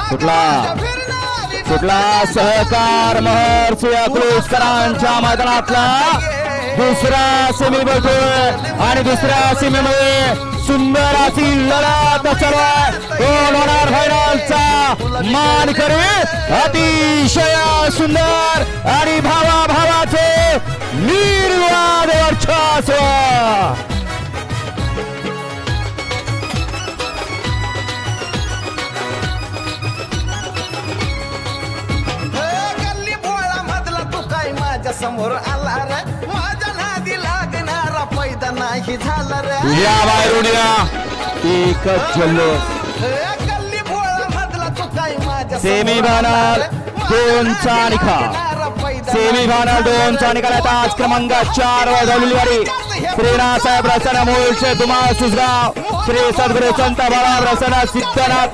कुठला सहकार महर्षी अकलूजकरांच्या मैदानातला दुसरा सेमी बघतोय आणि दुसऱ्या सेमीमध्ये सुंदर अशी लढत चालू आहे. कोण होणार फायनलचा मानकरी? अतिशय सुंदर आणि भावाभावाचे निर्वाद वर्चस्व. समोर आला रे माझ्या नादी लागणारा पैदा नाही झाला रे. या बाहेरून एकच जल्लोष. गल्ली भोळा मधला तू काय माझ्या सेमीफायनल 2चा निकाल. सेमीफायनल 2चा निकाल आता आज क्रमांक 4 वर झालेली वारी. श्री नासाहेब रसना मूळचे तुम्हा सुसगाव, श्री सद्गुरू संत बाळा रसना सिद्धनाथ